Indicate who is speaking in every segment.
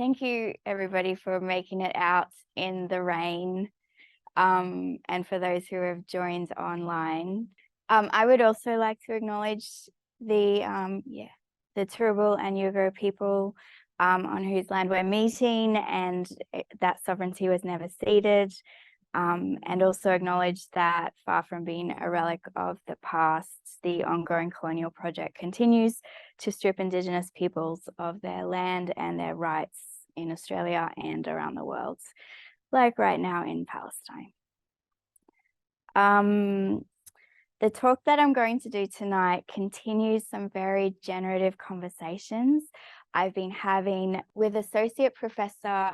Speaker 1: Thank you, everybody, for making it out in the rain, and for those who have joined online. I would also like to acknowledge the Turrbal and Yuggera people on whose land we're meeting, and that sovereignty was never ceded. And also acknowledge that far from being a relic of the past, the ongoing colonial project continues to strip Indigenous peoples of their land and their rights in Australia and around the world, like right now in Palestine. The talk that I'm going to do tonight continues some very generative conversations I've been having with Associate Professor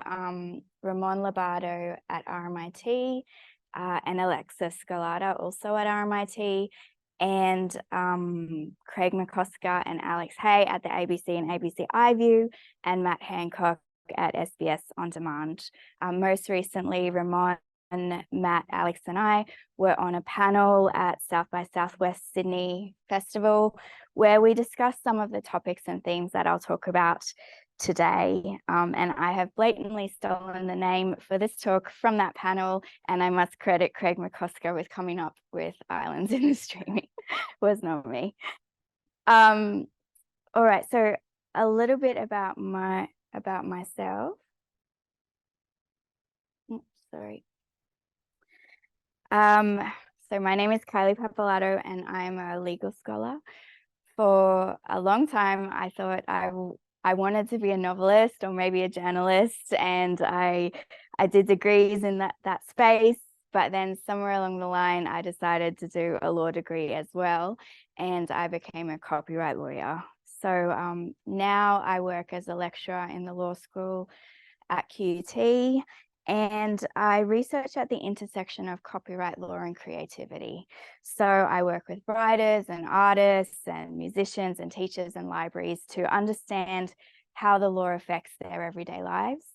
Speaker 1: Ramon Lombardo at RMIT and Alexa Scalata also at RMIT, and Craig McCosker and Alex Hay at the ABC and ABC iView, and Matt Hancock at SBS On Demand. Most recently, Ramon and Matt, Alex and I were on a panel at South by Southwest Sydney Festival where we discussed some of the topics and themes that I'll talk about today. And I have blatantly stolen the name for this talk from that panel, and I must credit Craig McCosker with coming up with Islands in the Streaming. Was not me. All right, so a little bit about myself. Oops, sorry. So my name is Kylie Pappalardo, and I'm a legal scholar. For a long time, I thought I wanted to be a novelist or maybe a journalist, and I did degrees in that space. But then somewhere along the line, I decided to do a law degree as well, and I became a copyright lawyer. So now I work as a lecturer in the law school at QUT, and I research at the intersection of copyright law and creativity. So I work with writers and artists and musicians and teachers and libraries to understand how the law affects their everyday lives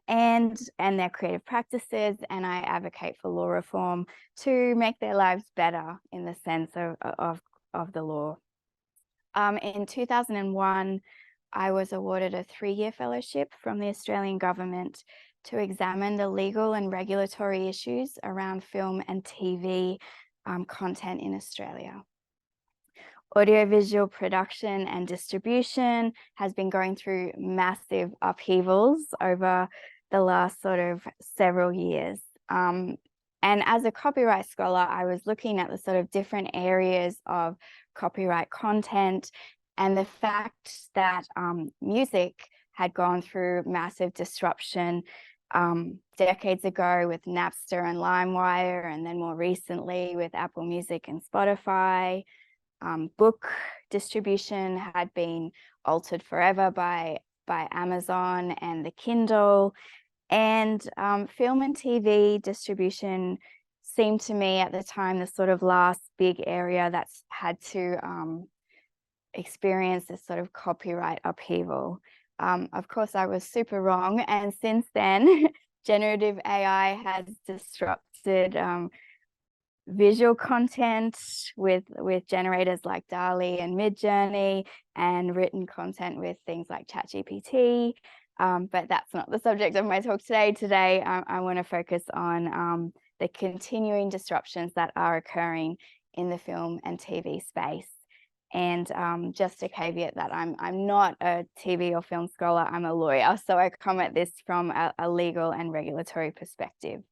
Speaker 1: and their creative practices, and I advocate for law reform to make their lives better in the sense of the law. In 2001, I was awarded a 3-year fellowship from the Australian government to examine the legal and regulatory issues around film and TV content in Australia. Audiovisual production and distribution has been going through massive upheavals over the last sort of several years. And as a copyright scholar, I was looking at the sort of different areas of copyright content and the fact that music had gone through massive disruption decades ago with Napster and LimeWire, and then more recently with Apple Music and Spotify. Book distribution had been altered forever by Amazon and the Kindle, and film and TV distribution seemed to me at the time the sort of last big area that's had to experience this sort of copyright upheaval. Of course, I was super wrong, and since then, generative AI has disrupted visual content with generators like DALL-E and Midjourney, and written content with things like ChatGPT. But that's not the subject of my talk today. Today, I want to focus on the continuing disruptions that are occurring in the film and TV space. And just a caveat that I'm not a TV or film scholar, I'm a lawyer. So I come at this from a legal and regulatory perspective.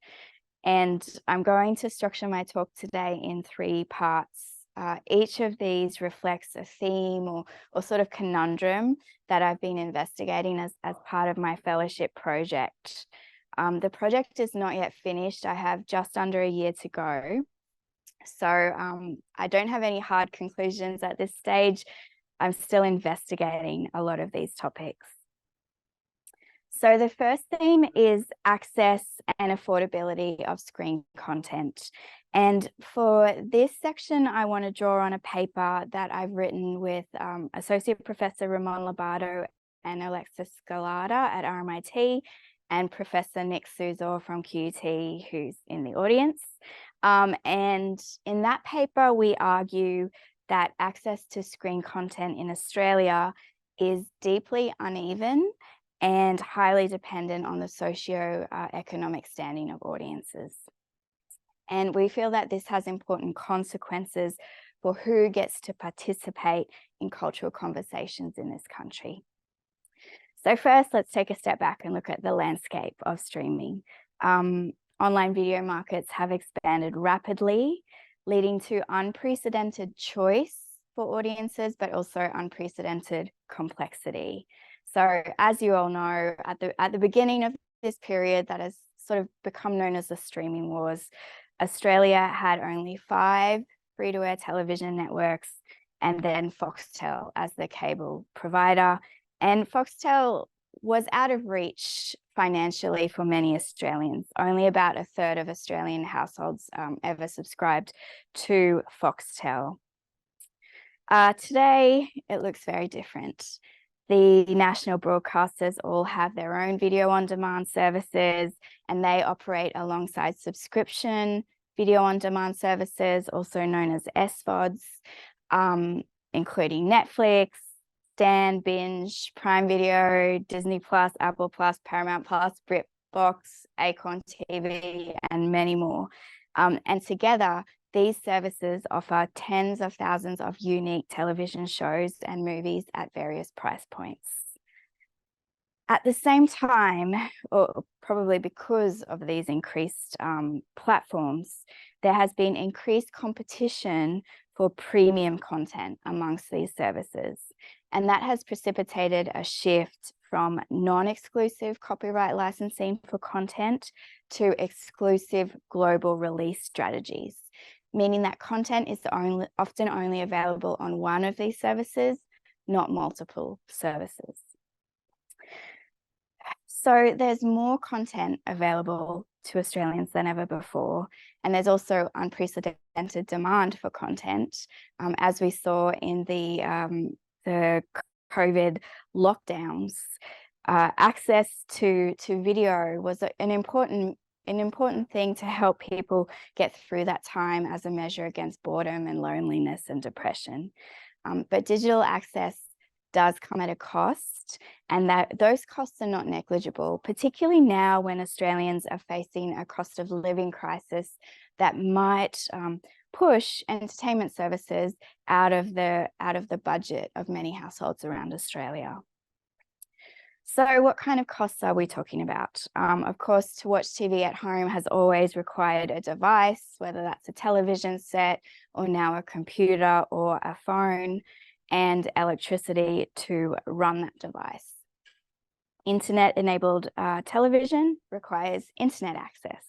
Speaker 1: And I'm going to structure my talk today in 3 parts. Each of these reflects a theme or sort of conundrum that I've been investigating as part of my fellowship project. The project is not yet finished. I have just under a year to go. So I don't have any hard conclusions at this stage. I'm still investigating a lot of these topics. So the first theme is access and affordability of screen content. And for this section, I want to draw on a paper that I've written with Associate Professor Ramon Lombardo and Alexa Scalata at RMIT, and Professor Nick Suzor from QUT, who's in the audience. And in that paper, we argue that access to screen content in Australia is deeply uneven and highly dependent on the socio-economic standing of audiences. And we feel that this has important consequences for who gets to participate in cultural conversations in this country. So first, let's take a step back and look at the landscape of streaming. Online video markets have expanded rapidly, leading to unprecedented choice for audiences, but also unprecedented complexity. So as you all know, at the beginning of this period that has sort of become known as the streaming wars, Australia had only 5 free-to-air television networks and then Foxtel as the cable provider. And Foxtel was out of reach financially for many Australians. Only about a third of Australian households ever subscribed to Foxtel. Today, it looks very different. The national broadcasters all have their own video on demand services, and they operate alongside subscription video on demand services, also known as SVODs, including Netflix, Stan, Binge, Prime Video, Disney+, Apple+, Paramount+, BritBox, Acorn TV, and many more. And together, these services offer tens of thousands of unique television shows and movies at various price points. At the same time, or probably because of these increased platforms, there has been increased competition for premium content amongst these services. And that has precipitated a shift from non-exclusive copyright licensing for content to exclusive global release strategies, meaning that content is often only available on one of these services, not multiple services. So there's more content available to Australians than ever before, and there's also unprecedented demand for content, as we saw in the COVID lockdowns. Access to video was an important thing to help people get through that time as a measure against boredom and loneliness and depression. But digital access does come at a cost, and that those costs are not negligible, particularly now when Australians are facing a cost of living crisis that might push entertainment services out of the budget of many households around Australia. So what kind of costs are we talking about? Of course, to watch TV at home has always required a device, whether that's a television set or now a computer or a phone, and electricity to run that device. Internet-enabled television requires internet access.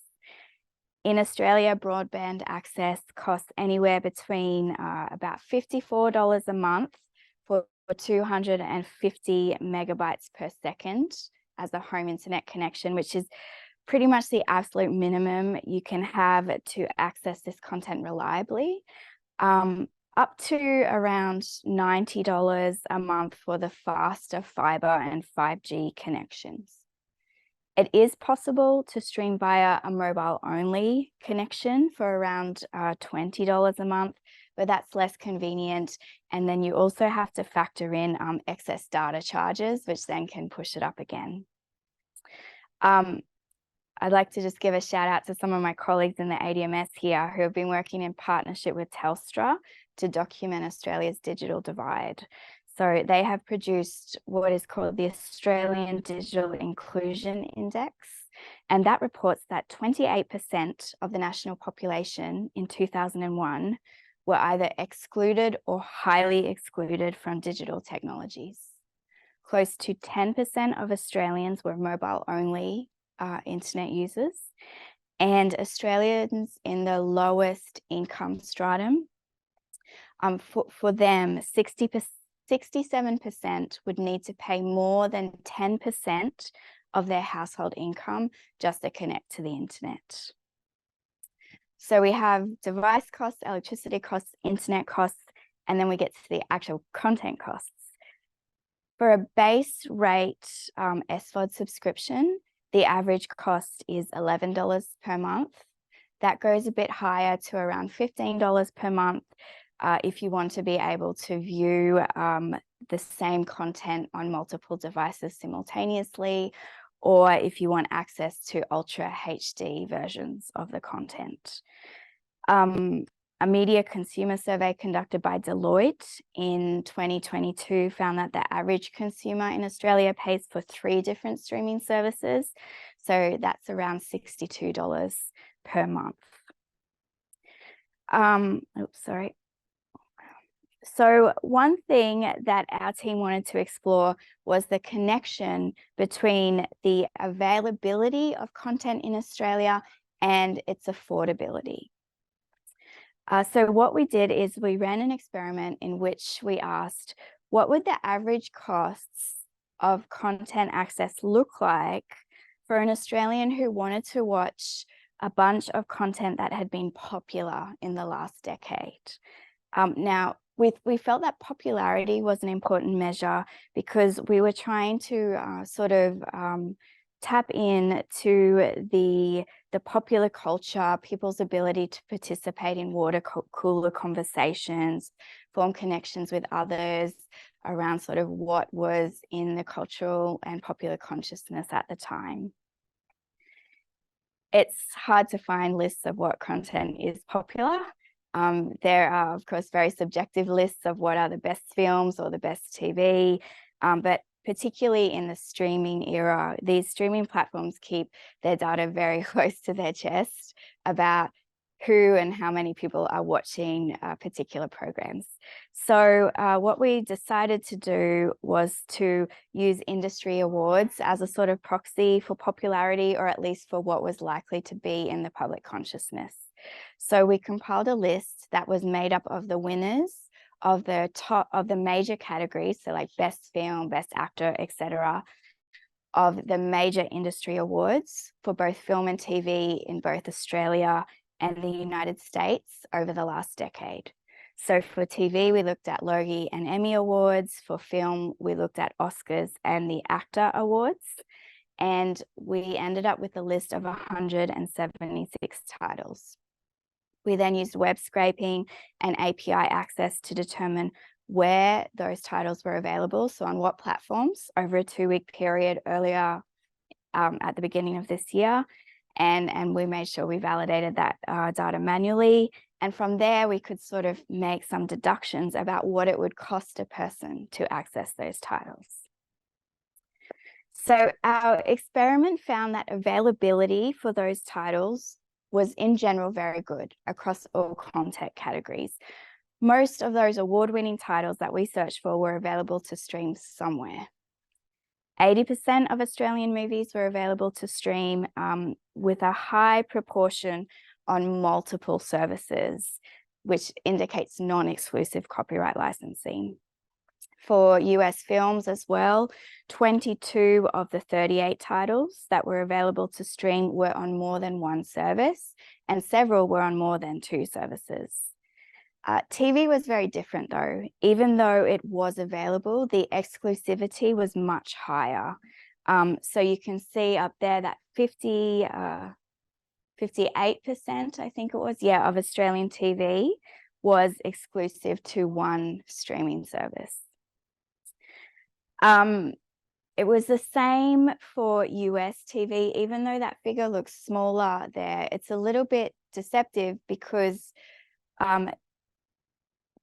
Speaker 1: In Australia, broadband access costs anywhere between about $54 a month for 250 megabytes per second as a home internet connection, which is pretty much the absolute minimum you can have to access this content reliably. Up to around $90 a month for the faster fiber and 5G connections. It is possible to stream via a mobile-only connection for around $20 a month, but that's less convenient. And then you also have to factor in excess data charges, which then can push it up again. I'd like to just give a shout out to some of my colleagues in the ADM+S here who have been working in partnership with Telstra to document Australia's digital divide. So they have produced what is called the Australian Digital Inclusion Index, and that reports that 28% of the national population in 2001 were either excluded or highly excluded from digital technologies. Close to 10% of Australians were mobile-only internet users, and Australians in the lowest income stratum, for them, 67% would need to pay more than 10% of their household income just to connect to the internet. So we have device costs, electricity costs, internet costs, and then we get to the actual content costs. For a base rate SVOD subscription, the average cost is $11 per month. That goes a bit higher to around $15 per month if you want to be able to view the same content on multiple devices simultaneously, or if you want access to Ultra HD versions of the content. A media consumer survey conducted by Deloitte in 2022 found that the average consumer in Australia pays for 3 different streaming services. So that's around $62 per month. Sorry. So one thing that our team wanted to explore was the connection between the availability of content in Australia and its affordability. So what we did is we ran an experiment in which we asked, what would the average costs of content access look like for an Australian who wanted to watch a bunch of content that had been popular in the last decade? Now, we felt that popularity was an important measure because we were trying to tap in to the popular culture, people's ability to participate in water cooler conversations, form connections with others around sort of what was in the cultural and popular consciousness at the time. It's hard to find lists of what content is popular. There are, of course, very subjective lists of what are the best films or the best TV, but particularly in the streaming era, these streaming platforms keep their data very close to their chest about who and how many people are watching particular programs. So what we decided to do was to use industry awards as a sort of proxy for popularity, or at least for what was likely to be in the public consciousness. So we compiled a list that was made up of the winners of the major categories, so like best film, best actor, etc., of the major industry awards for both film and TV in both Australia and the United States over the last decade. So for TV, we looked at Logie and Emmy Awards. For film, we looked at Oscars and the ACTA Awards. And we ended up with a list of 176 titles. We then used web scraping and API access to determine where those titles were available, so on what platforms, over a 2-week period earlier at the beginning of this year. And we made sure we validated that data manually. And from there, we could sort of make some deductions about what it would cost a person to access those titles. So our experiment found that availability for those titles was in general very good across all content categories. Most of those award-winning titles that we searched for were available to stream somewhere. 80% of Australian movies were available to stream, with a high proportion on multiple services, which indicates non-exclusive copyright licensing. For US films as well, 22 of the 38 titles that were available to stream were on more than one service, and several were on more than 2 services. TV was very different though. Even though it was available, the exclusivity was much higher. So you can see up there that 58%, I think it was, of Australian TV was exclusive to one streaming service. It was the same for US TV, even though that figure looks smaller there. It's a little bit deceptive because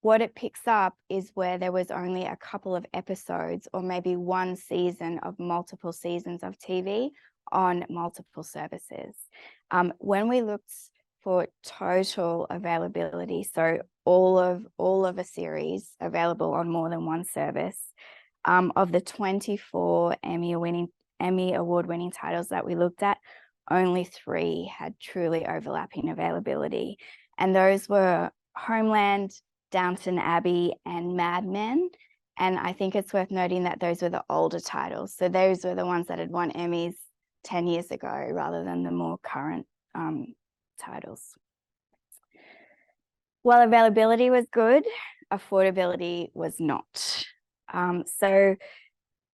Speaker 1: what it picks up is where there was only a couple of episodes or maybe one season of multiple seasons of TV on multiple services. When we looked for total availability, so all of a series available on more than one service, of the 24 Emmy award-winning titles that we looked at, only 3 had truly overlapping availability. And those were Homeland, Downton Abbey, and Mad Men. And I think it's worth noting that those were the older titles. So those were the ones that had won Emmys 10 years ago rather than the more current titles. While availability was good, affordability was not. So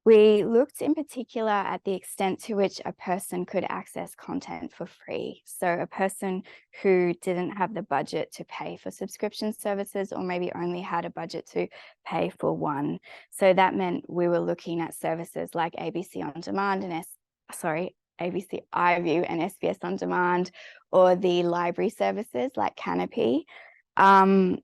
Speaker 1: We looked in particular at the extent to which a person could access content for free. So a person who didn't have the budget to pay for subscription services, or maybe only had a budget to pay for one. So that meant we were looking at services like ABC On Demand and ABC iView and SBS On Demand, or the library services like Canopy. Australian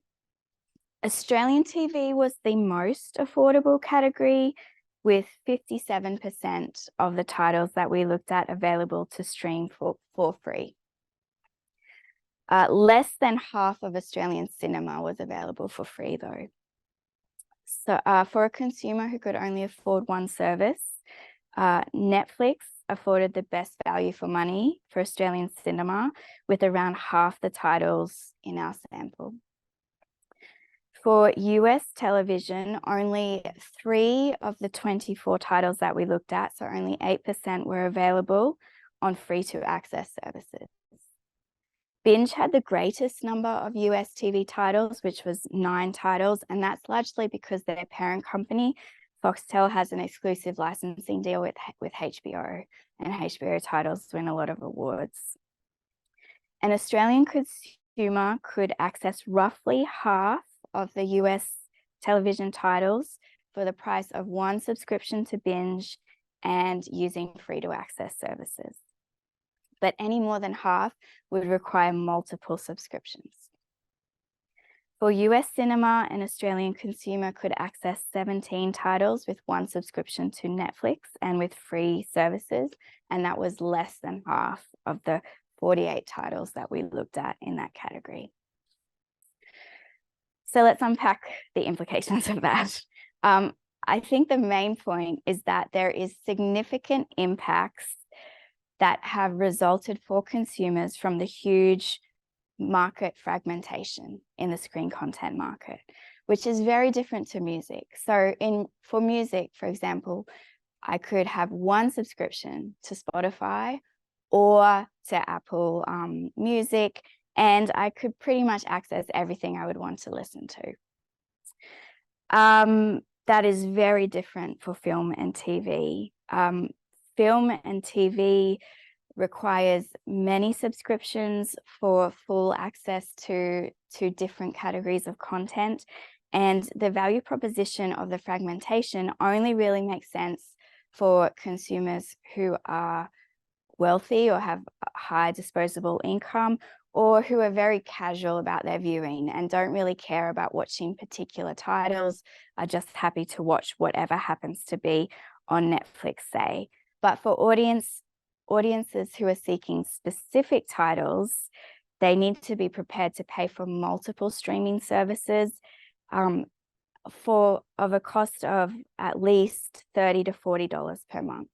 Speaker 1: TV was the most affordable category, with 57% of the titles that we looked at available to stream for free. Less than half of Australian cinema was available for free, though. So for a consumer who could only afford one service, Netflix afforded the best value for money for Australian cinema, with around half the titles in our sample. For US television, only 3 of the 24 titles that we looked at, so only 8%, were available on free-to-access services. Binge had the greatest number of US TV titles, which was 9 titles, and that's largely because their parent company, Foxtel, has an exclusive licensing deal with HBO, and HBO titles win a lot of awards. An Australian consumer could access roughly half of the US television titles for the price of one subscription to Binge and using free-to-access services. But any more than half would require multiple subscriptions. For US cinema, an Australian consumer could access 17 titles with one subscription to Netflix and with free services, and that was less than half of the 48 titles that we looked at in that category. So let's unpack the implications of that. I think the main point is that there is significant impacts that have resulted for consumers from the huge market fragmentation in the screen content market, which is very different to music. So for music, for example, I could have one subscription to Spotify or to Apple Music, and I could pretty much access everything I would want to listen to. That is very different for film and TV. Film and TV requires many subscriptions for full access to different categories of content. And the value proposition of the fragmentation only really makes sense for consumers who are wealthy or have high disposable income, or who are very casual about their viewing and don't really care about watching particular titles, are just happy to watch whatever happens to be on Netflix, say. But for audiences who are seeking specific titles, they need to be prepared to pay for multiple streaming services of a cost of at least $30 to $40 per month.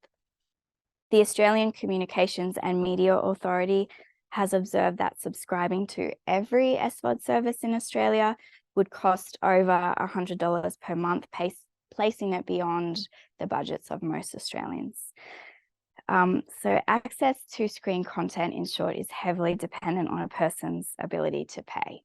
Speaker 1: The Australian Communications and Media Authority has observed that subscribing to every SVOD service in Australia would cost over $100 per month, placing it beyond the budgets of most Australians. So access to screen content, in short, is heavily dependent on a person's ability to pay.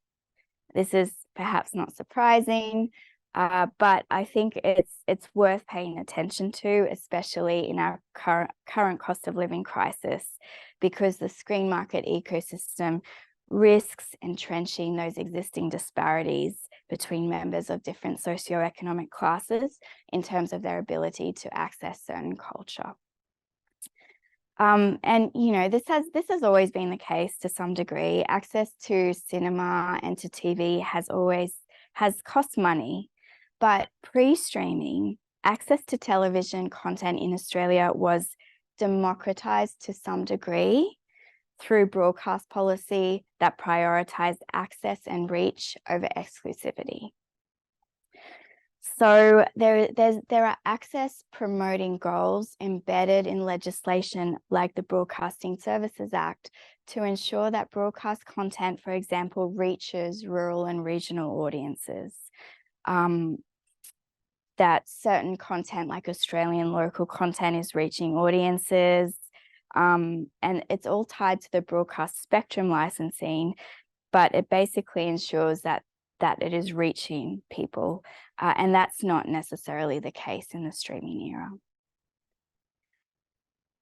Speaker 1: This is perhaps not surprising, but I think it's worth paying attention to, especially in our current cost of living crisis, because the screen market ecosystem risks entrenching those existing disparities between members of different socioeconomic classes in terms of their ability to access certain culture. And you know, this has always been the case to some degree. Access to cinema and to TV has cost money, but pre-streaming, access to television content in Australia was democratized to some degree through broadcast policy that prioritized access and reach over exclusivity. So there are access promoting goals embedded in legislation like the Broadcasting Services Act to ensure that broadcast content, for example, reaches rural and regional audiences. That certain content like Australian local content is reaching audiences, and it's all tied to the broadcast spectrum licensing, but it basically ensures that that it is reaching people. And that's not necessarily the case in the streaming era.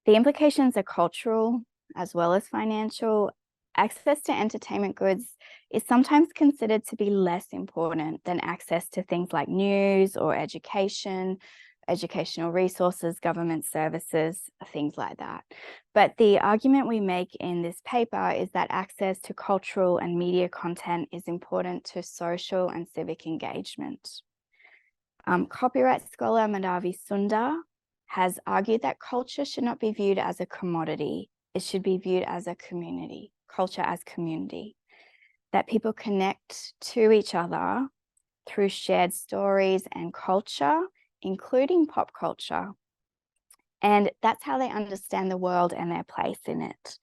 Speaker 1: The implications are cultural as well as financial. Access to entertainment goods is sometimes considered to be less important than access to things like news or education, educational resources, government services, things like that. But the argument we make in this paper is that access to cultural and media content is important to social and civic engagement. Copyright scholar Madhavi Sundar has argued that culture should not be viewed as a commodity. It should be viewed as a community, culture as community, that people connect to each other through shared stories and culture, including pop culture. And that's how they understand the world and their place in it.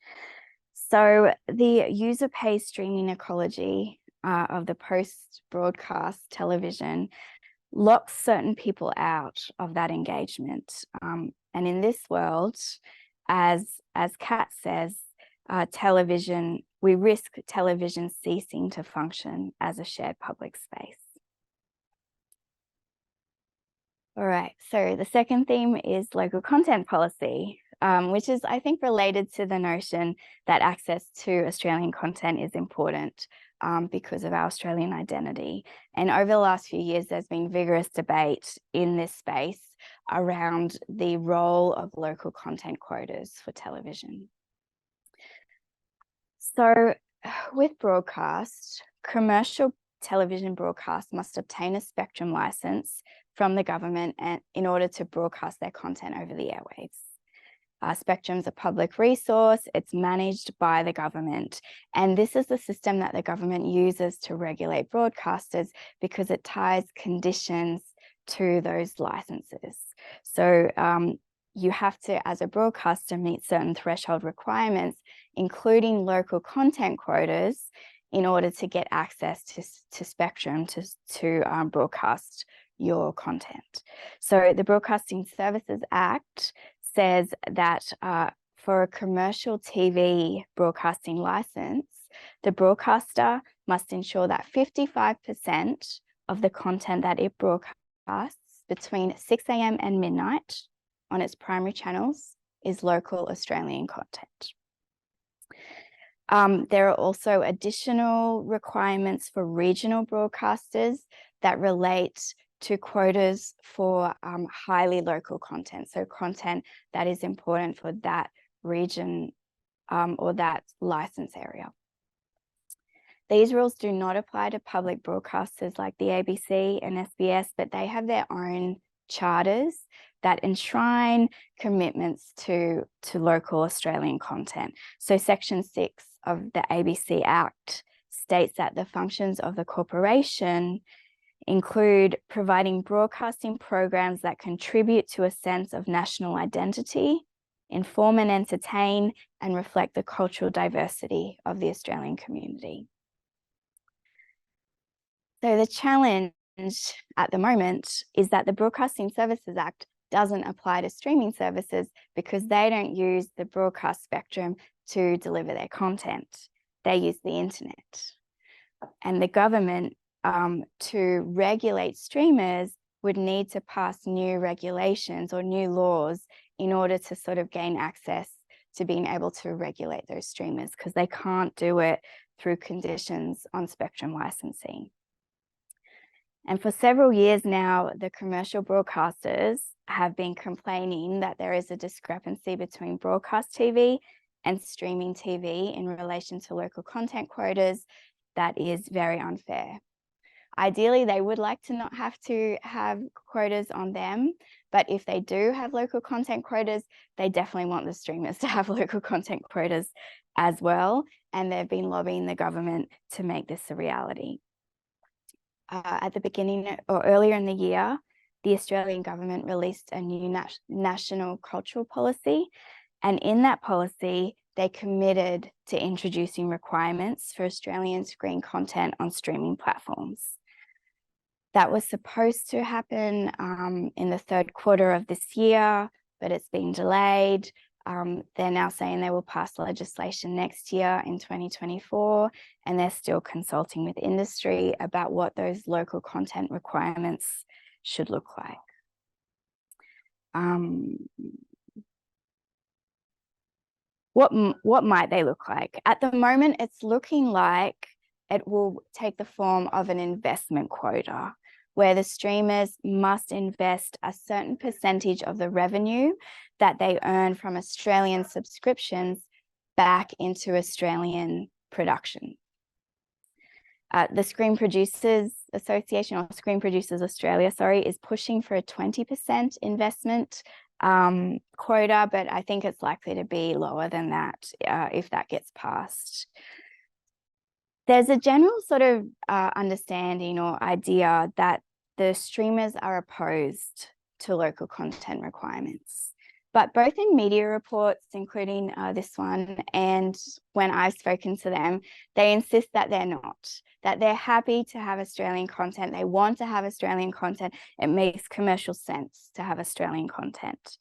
Speaker 1: So the user-pay streaming ecology of the post-broadcast television locks certain people out of that engagement. And in this world, as Kat says, we risk television ceasing to function as a shared public space. All right, so the second theme is local content policy, which is, I think, related to the notion that access to Australian content is important because of our Australian identity. And over the last few years, there's been vigorous debate in this space around the role of local content quotas for television. So with broadcast, commercial television broadcast must obtain a spectrum license from the government in order to broadcast their content over the airwaves. Spectrum's a public resource, it's managed by the government, and this is the system that the government uses to regulate broadcasters because it ties conditions to those licenses. So you have to, as a broadcaster, meet certain threshold requirements, including local content quotas, in order to get access to Spectrum to broadcast your content. So the Broadcasting Services Act says that for a commercial TV broadcasting license, the broadcaster must ensure that 55% of the content that it broadcasts between 6 a.m. and midnight on its primary channels is local Australian content. There are also additional requirements for regional broadcasters that relate to quotas for highly local content, so content that is important for that region or that license area. These rules do not apply to public broadcasters like the ABC and SBS, but they have their own charters that enshrine commitments to local Australian content. So Section 6 of the ABC Act states that the functions of the corporation include providing broadcasting programs that contribute to a sense of national identity, inform and entertain, and reflect the cultural diversity of the Australian community. So the challenge at the moment is that the Broadcasting Services Act doesn't apply to streaming services because they don't use the broadcast spectrum to deliver their content. They use the internet. And the government, to regulate streamers, would need to pass new regulations or new laws in order to sort of gain access to being able to regulate those streamers, because they can't do it through conditions on spectrum licensing. And for several years now, the commercial broadcasters have been complaining that there is a discrepancy between broadcast TV and streaming TV in relation to local content quotas that is very unfair. Ideally, they would like to not have to have quotas on them, but if they do have local content quotas, they definitely want the streamers to have local content quotas as well, and they've been lobbying the government to make this a reality. At the beginning or earlier in the year, the Australian government released a new national cultural policy, and in that policy, they committed to introducing requirements for Australian screen content on streaming platforms. That was supposed to happen in the third quarter of this year, but it's been delayed. They're now saying they will pass legislation next year in 2024, and they're still consulting with industry about what those local content requirements should look like. What might they look like? At the moment, it's looking like it will take the form of an investment quota, where the streamers must invest a certain percentage of the revenue that they earn from Australian subscriptions back into Australian production. The Screen Producers Association, or Screen Producers Australia, sorry, is pushing for a 20% investment quota, but I think it's likely to be lower than that if that gets passed. There's a general sort of understanding or idea that the streamers are opposed to local content requirements. But both in media reports, including this one, and when I've spoken to them, they insist that they're not, that they're happy to have Australian content. They want to have Australian content. It makes commercial sense to have Australian content.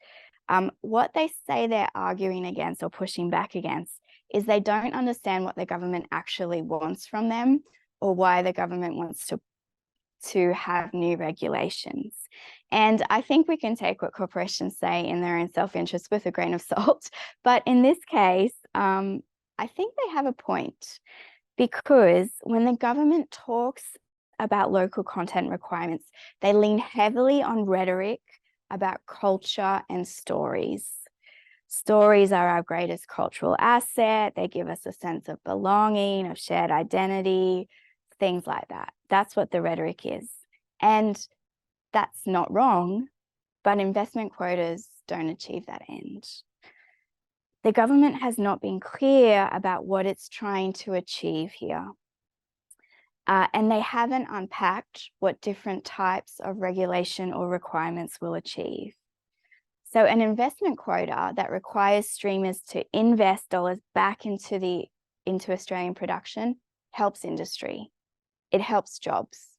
Speaker 1: What they say they're arguing against or pushing back against is they don't understand what the government actually wants from them, or why the government wants to have new regulations. And I think we can take what corporations say in their own self-interest with a grain of salt. But in this case, I think they have a point, because when the government talks about local content requirements, they lean heavily on rhetoric about culture and stories. Stories are our greatest cultural asset. They give us a sense of belonging, of shared identity, things like that. That's what the rhetoric is. And that's not wrong, but investment quotas don't achieve that end. The government has not been clear about what it's trying to achieve here. And they haven't unpacked what different types of regulation or requirements will achieve. So an investment quota that requires streamers to invest dollars back into Australian production helps industry. It helps jobs.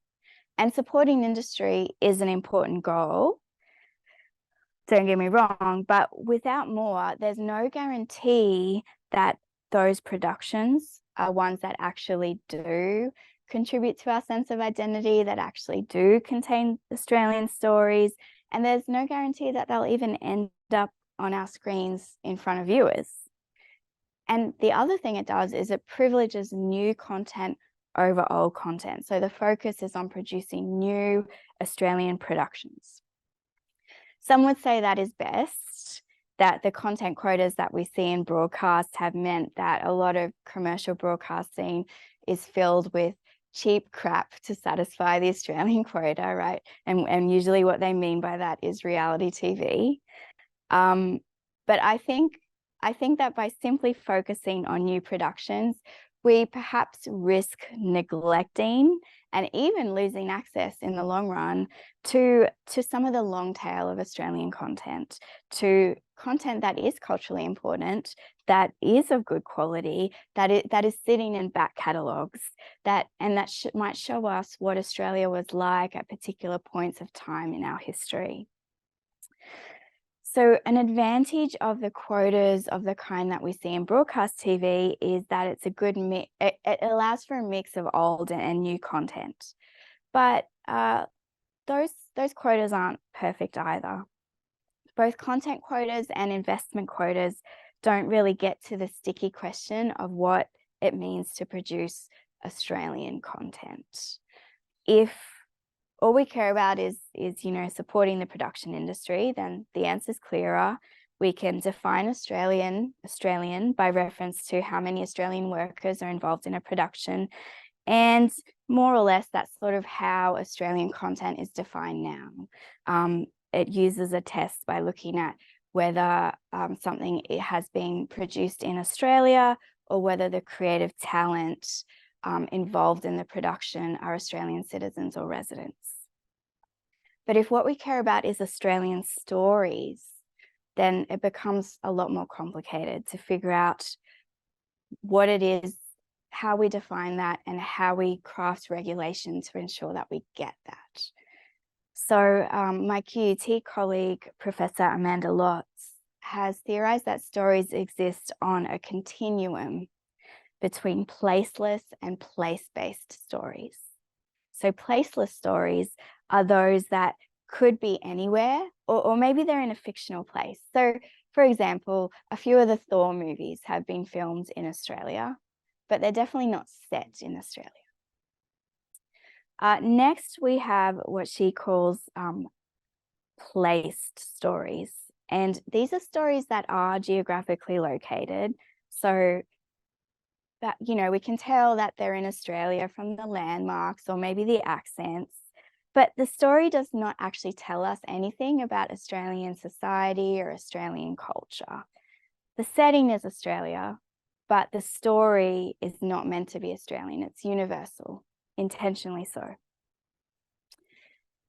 Speaker 1: And supporting industry is an important goal. Don't get me wrong, but without more, there's no guarantee that those productions are ones that actually do contribute to our sense of identity, that actually do contain Australian stories. And there's no guarantee that they'll even end up on our screens in front of viewers. And the other thing it does is it privileges new content over old content. So the focus is on producing new Australian productions. Some would say that is best, that the content quotas that we see in broadcast have meant that a lot of commercial broadcasting is filled with cheap crap to satisfy the Australian quota, right? And usually what they mean by that is reality TV. But I think that by simply focusing on new productions, we perhaps risk neglecting and even losing access in the long run to some of the long tail of Australian content, to content that is culturally important, that is of good quality, that is sitting in back catalogues, that might show us what Australia was like at particular points of time in our history. So an advantage of the quotas of the kind that we see in broadcast TV is that it's a good mix. It allows for a mix of old and new content, but those quotas aren't perfect either. Both content quotas and investment quotas don't really get to the sticky question of what it means to produce Australian content. If all we care about is supporting the production industry, then the answer is clearer. We can define Australian by reference to how many Australian workers are involved in a production, and more or less that's sort of how Australian content is defined now. It uses a test by looking at whether something has been produced in Australia, or whether the creative talent involved in the production are Australian citizens or residents. But if what we care about is Australian stories, then it becomes a lot more complicated to figure out what it is, how we define that, and how we craft regulation to ensure that we get that. So my QUT colleague, Professor Amanda Lotz, has theorized that stories exist on a continuum between placeless and place-based stories. So placeless stories are those that could be anywhere, or maybe they're in a fictional place. So, for example, a few of the Thor movies have been filmed in Australia, but they're definitely not set in Australia. Next, we have what she calls placed stories. And these are stories that are geographically located. So that, we can tell that they're in Australia from the landmarks or maybe the accents, but the story does not actually tell us anything about Australian society or Australian culture. The setting is Australia, but the story is not meant to be Australian. It's universal, intentionally so.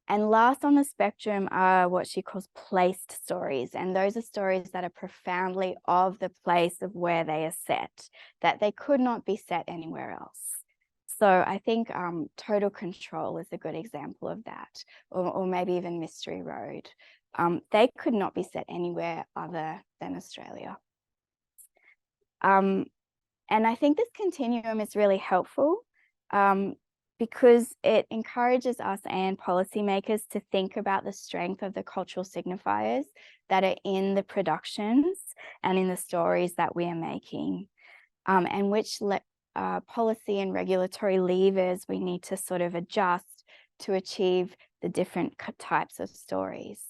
Speaker 1: And last on the spectrum are what she calls placed stories. And those are stories that are profoundly of the place of where they are set, that they could not be set anywhere else. So I think Total Control is a good example of that, or maybe even Mystery Road. They could not be set anywhere other than Australia. And I think this continuum is really helpful because it encourages us and policymakers to think about the strength of the cultural signifiers that are in the productions and in the stories that we are making, and which policy and regulatory levers we need to sort of adjust to achieve the different types of stories.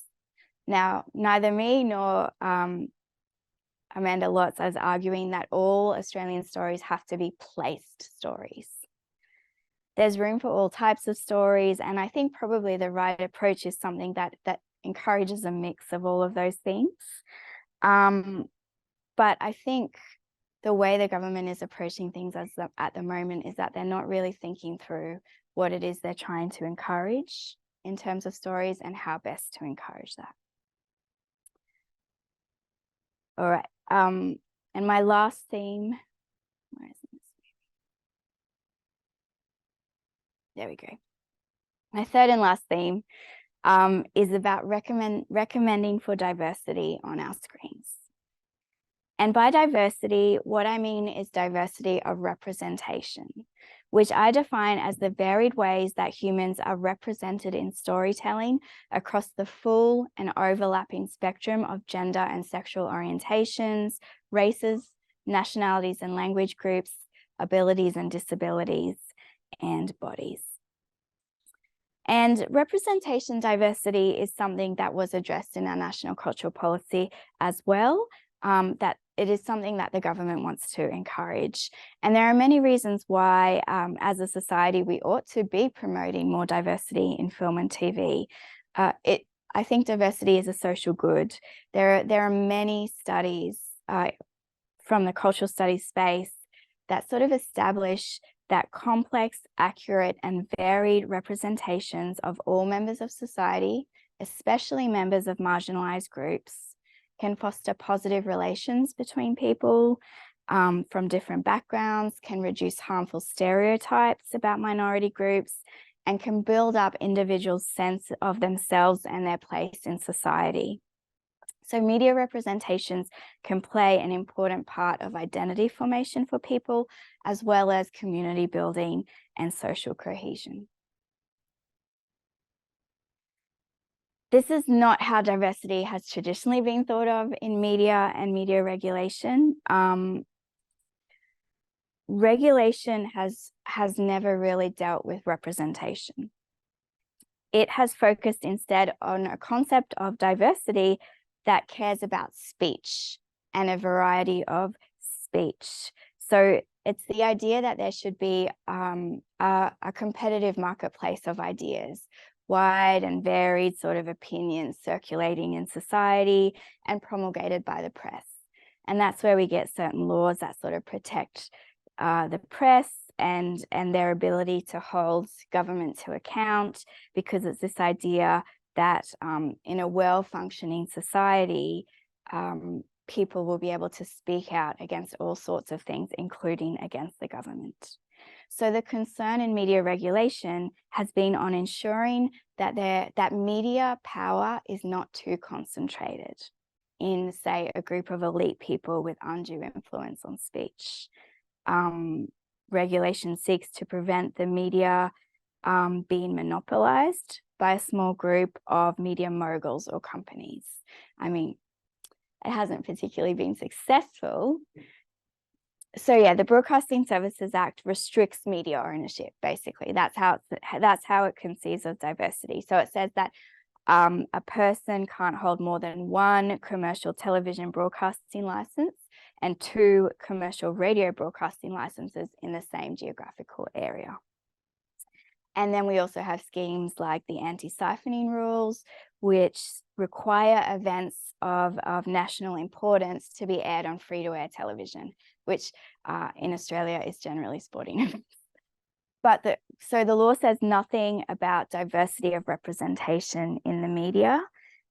Speaker 1: Now, neither me nor Amanda Lotz is arguing that all Australian stories have to be placed stories. There's room for all types of stories, and I think probably the right approach is something that encourages a mix of all of those things. But I think the way the government is approaching things at the moment is that they're not really thinking through what it is they're trying to encourage in terms of stories and how best to encourage that. All right, and my last theme, where is this? There we go. My third and last theme is about recommending for diversity on our screens. And by diversity, what I mean is diversity of representation, which I define as the varied ways that humans are represented in storytelling across the full and overlapping spectrum of gender and sexual orientations, races, nationalities and language groups, abilities and disabilities, and bodies. And representation diversity is something that was addressed in our national cultural policy as well, that it is something that the government wants to encourage. And there are many reasons why, as a society, we ought to be promoting more diversity in film and TV. I think diversity is a social good. There are many studies from the cultural studies space that sort of establish that complex, accurate, and varied representations of all members of society, especially members of marginalized groups, can foster positive relations between people from different backgrounds, can reduce harmful stereotypes about minority groups, and can build up individuals' sense of themselves and their place in society. So media representations can play an important part of identity formation for people, as well as community building and social cohesion. This is not how diversity has traditionally been thought of in media and media regulation. Regulation has never really dealt with representation. It has focused instead on a concept of diversity that cares about speech and a variety of speech. So it's the idea that there should be a competitive marketplace of ideas, wide and varied sort of opinions circulating in society and promulgated by the press. And that's where we get certain laws that sort of protect the press and their ability to hold government to account, because it's this idea that in a well-functioning society, people will be able to speak out against all sorts of things, including against the government. So the concern in media regulation has been on ensuring that media power is not too concentrated. in, say, a group of elite people with undue influence on speech. Regulation seeks to prevent the media being monopolized by a small group of media moguls or companies. I mean, it hasn't particularly been successful. So yeah, the Broadcasting Services Act restricts media ownership, basically. That's how it conceives of diversity. So it says that a person can't hold more than one commercial television broadcasting license and 2 commercial radio broadcasting licenses in the same geographical area. And then we also have schemes like the anti-siphoning rules, which require events of national importance to be aired on free-to-air television, which in Australia is generally sporting events. But so the law says nothing about diversity of representation in the media.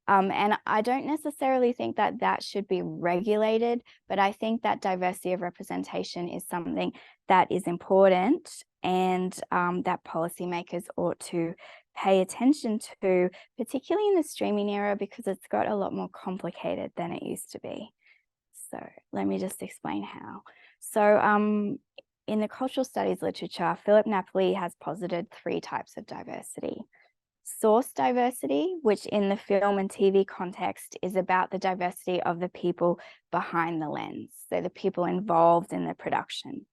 Speaker 1: And I don't necessarily think that that should be regulated, but I think that diversity of representation is something that is important and that policymakers ought to pay attention to, particularly in the streaming era, because it's got a lot more complicated than it used to be. So let me just explain how. So in the cultural studies literature, Philip Napoli has posited 3 types of diversity. Source diversity, which in the film and TV context is about the diversity of the people behind the lens, so the people involved in the production.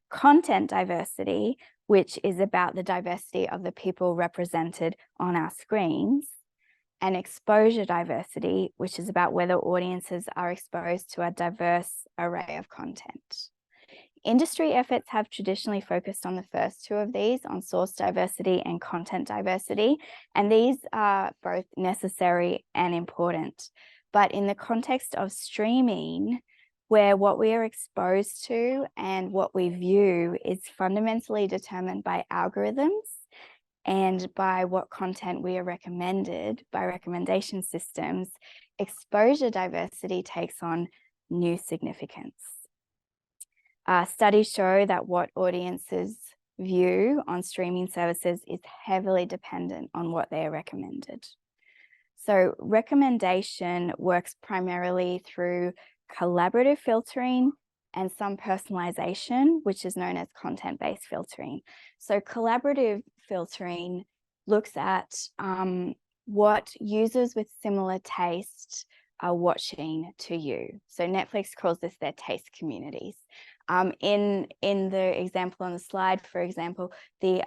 Speaker 1: Content diversity, which is about the diversity of the people represented on our screens. And exposure diversity, which is about whether audiences are exposed to a diverse array of content. Industry efforts have traditionally focused on the first 2 of these, on source diversity and content diversity, and these are both necessary and important. But in the context of streaming, where what we are exposed to and what we view is fundamentally determined by algorithms and by what content we are recommended by recommendation systems, exposure diversity takes on new significance. Studies show that what audiences view on streaming services is heavily dependent on what they are recommended. So recommendation works primarily through collaborative filtering and some personalization, which is known as content-based filtering. So collaborative filtering looks at what users with similar taste are watching to you. So Netflix calls this their taste communities. In the example on the slide, for example, the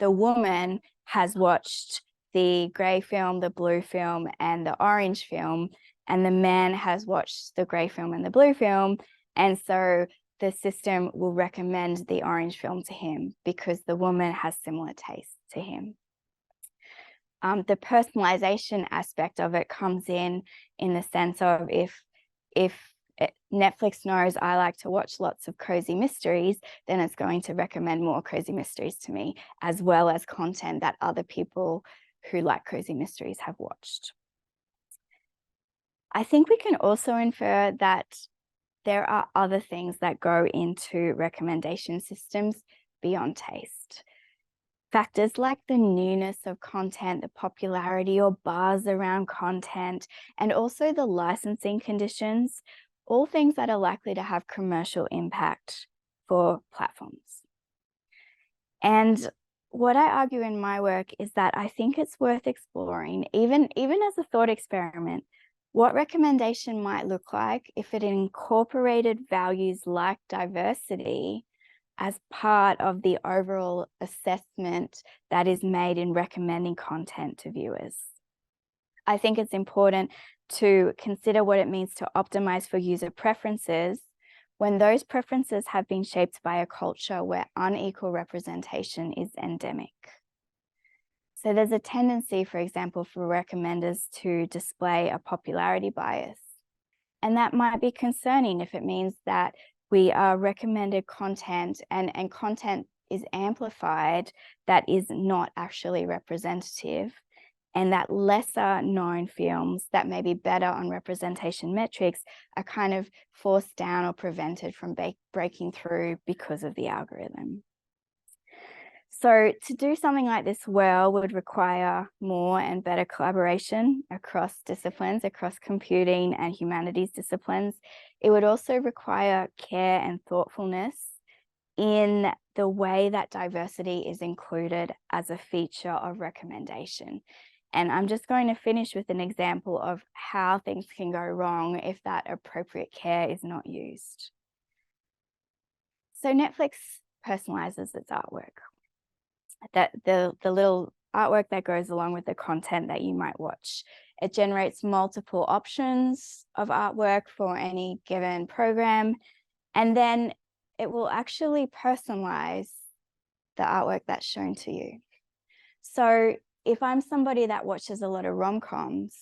Speaker 1: woman has watched the grey film, the blue film, and the orange film, and the man has watched the grey film and the blue film, and so the system will recommend the orange film to him because the woman has similar tastes to him. The personalization aspect of it comes in the sense of if Netflix knows I like to watch lots of cozy mysteries, then it's going to recommend more cozy mysteries to me, as well as content that other people who like cozy mysteries have watched. I think we can also infer that there are other things that go into recommendation systems beyond taste. Factors like the newness of content, the popularity or buzz around content, and also the licensing conditions, all things that are likely to have commercial impact for platforms. And what I argue in my work is that I think it's worth exploring, even as a thought experiment, what recommendation might look like if it incorporated values like diversity as part of the overall assessment that is made in recommending content to viewers. I think it's important to consider what it means to optimize for user preferences when those preferences have been shaped by a culture where unequal representation is endemic. So there's a tendency, for example, for recommenders to display a popularity bias. And that might be concerning if it means that we are recommended content and content is amplified that is not actually representative, and that lesser known films that may be better on representation metrics are kind of forced down or prevented from breaking through because of the algorithm. So to do something like this well would require more and better collaboration across disciplines, across computing and humanities disciplines. It would also require care and thoughtfulness in the way that diversity is included as a feature of recommendation. And I'm just going to finish with an example of how things can go wrong if that appropriate care is not used. So Netflix personalizes its artwork. That the little artwork that goes along with the content that you might watch. It generates multiple options of artwork for any given program, and then it will actually personalize the artwork that's shown to you. So if I'm somebody that watches a lot of rom-coms,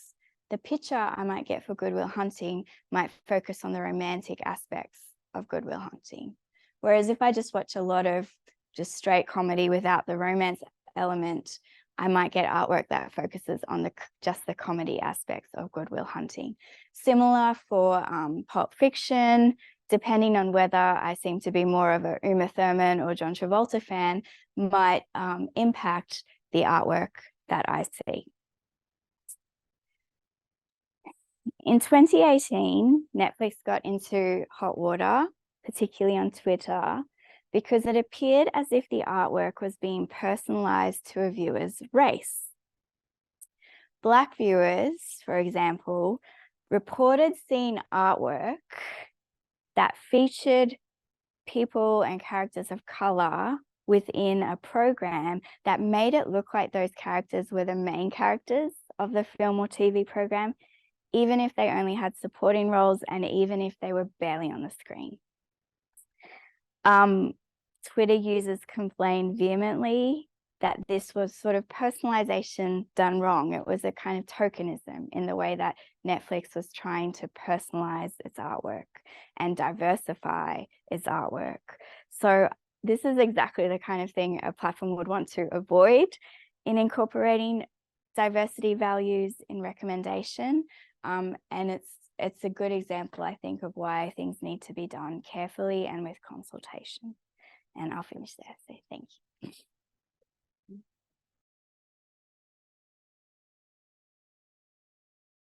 Speaker 1: the picture I might get for Good Will Hunting might focus on the romantic aspects of Good Will Hunting. Whereas if I just watch a lot of just straight comedy without the romance element, I might get artwork that focuses on just the comedy aspects of Good Will Hunting. Similar for Pulp Fiction, depending on whether I seem to be more of a Uma Thurman or John Travolta fan, might impact the artwork that I see. In 2018, Netflix got into hot water, particularly on Twitter, because it appeared as if the artwork was being personalized to a viewer's race. Black viewers, for example, reported seeing artwork that featured people and characters of color within a program that made it look like those characters were the main characters of the film or TV program, even if they only had supporting roles and even if they were barely on the screen. Twitter users complained vehemently that this was sort of personalization done wrong. It was a kind of tokenism in the way that Netflix was trying to personalize its artwork and diversify its artwork. So this is exactly the kind of thing a platform would want to avoid in incorporating diversity values in recommendation. And it's a good example, I think, of why things need to be done carefully and with consultation. And I'll finish there, so thank you.